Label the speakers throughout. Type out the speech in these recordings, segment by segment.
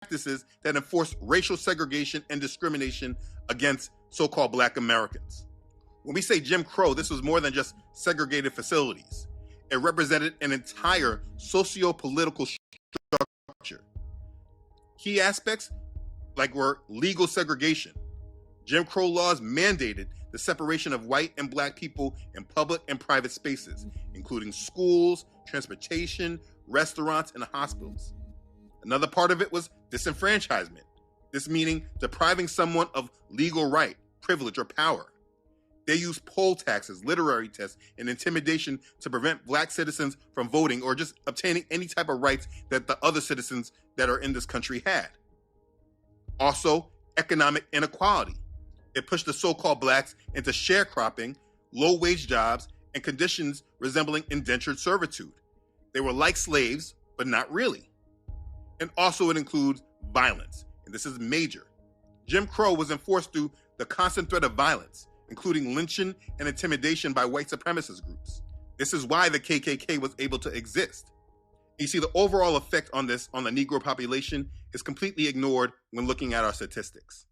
Speaker 1: practices that enforced racial segregation and discrimination against so-called Black Americans. When we say Jim Crow, this was more than just segregated facilities. It represented an entire socio-political structure. Key aspects were legal segregation. Jim Crow laws mandated the separation of white and Black people in public and private spaces, including schools, transportation, restaurants, and hospitals. Another part of it was disenfranchisement. This meaning depriving someone of legal right, privilege, or power. They used poll taxes, literary tests, and intimidation to prevent Black citizens from voting or just obtaining any type of rights that the other citizens that are in this country had. Also, economic inequality. It pushed the so-called Blacks into sharecropping, low-wage jobs, and conditions resembling indentured servitude. They were like slaves, but not really. And also it includes violence, and this is major. Jim Crow was enforced through the constant threat of violence, including lynching and intimidation by white supremacist groups. This is why the KKK was able to exist. You see, the overall effect on this on the Negro population is completely ignored when looking at our statistics.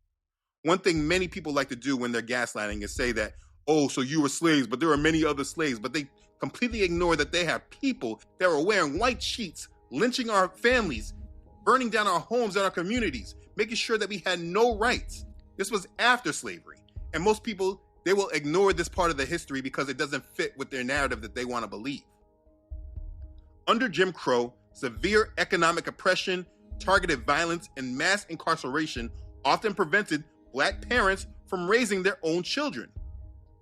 Speaker 1: One thing many people like to do when they're gaslighting is say that, oh, so you were slaves, but there are many other slaves, but they completely ignore that they have people that were wearing white sheets, lynching our families, burning down our homes and our communities, making sure that we had no rights. This was after slavery. And most people, they will ignore this part of the history because it doesn't fit with their narrative that they want to believe. Under Jim Crow, severe economic oppression, targeted violence, and mass incarceration often prevented Black parents from raising their own children.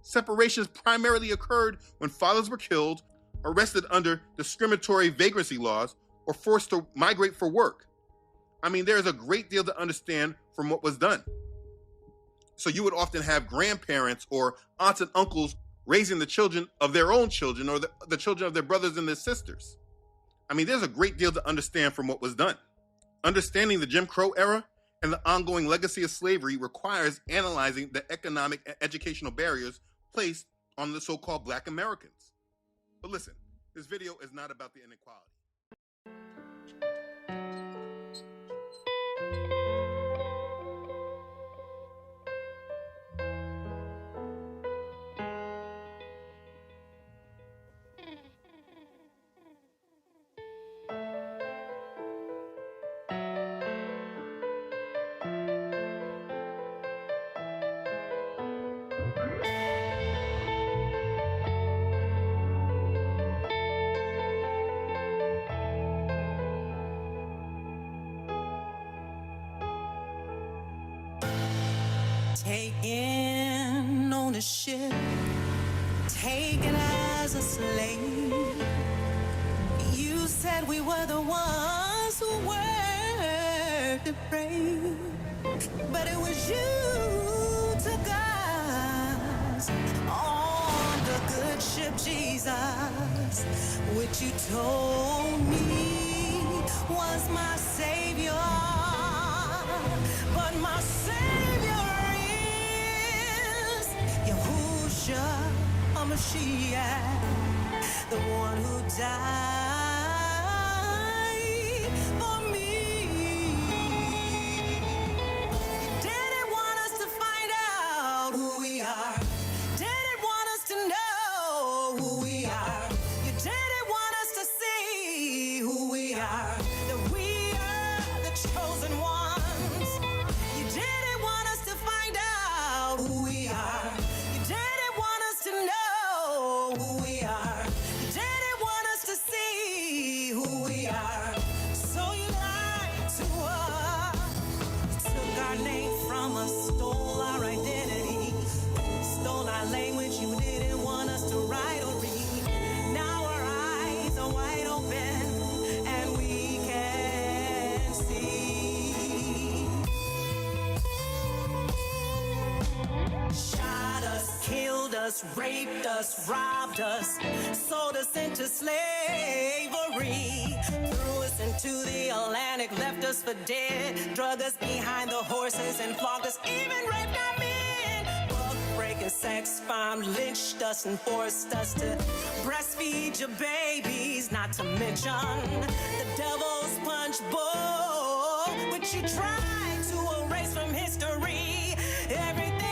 Speaker 1: Separations primarily occurred when fathers were killed, arrested under discriminatory vagrancy laws, or forced to migrate for work. I mean, there is a great deal to understand from what was done. So you would often have grandparents or aunts and uncles raising the children of their own children or the children of their brothers and their sisters. I mean, there's a great deal to understand from what was done. Understanding the Jim Crow era and the ongoing legacy of slavery requires analyzing the economic and educational barriers placed on the so-called Black Americans. But listen, this video is not about the inequality.
Speaker 2: Taken on a ship, taken as a slave. You said we were the ones who were depraved, but it was you who took us on the good ship, Jesus, which you told me was my Savior, but my Savior Yahusha HaMashiach, the one who died for me. You didn't want us to find out who we are. Didn't want us to know who we are. You didn't want us to see who we are. That we are the chosen ones. You didn't want us to find out who we are. To know who we are. You didn't want us to see who we are. So you lied to us. You took our name from us, stole our identity, stole our language. You didn't want us to write or read. Now our eyes are wide open and we can see. Shot us, killed us, raped us, robbed us, sold us into slavery, threw us into the Atlantic, left us for dead, drug us behind the horses and flogged us, even raped our men. Buck-breaking sex bomb, lynched us and forced us to breastfeed your babies, not to mention the devil's punch bowl with She tried to erase from history everything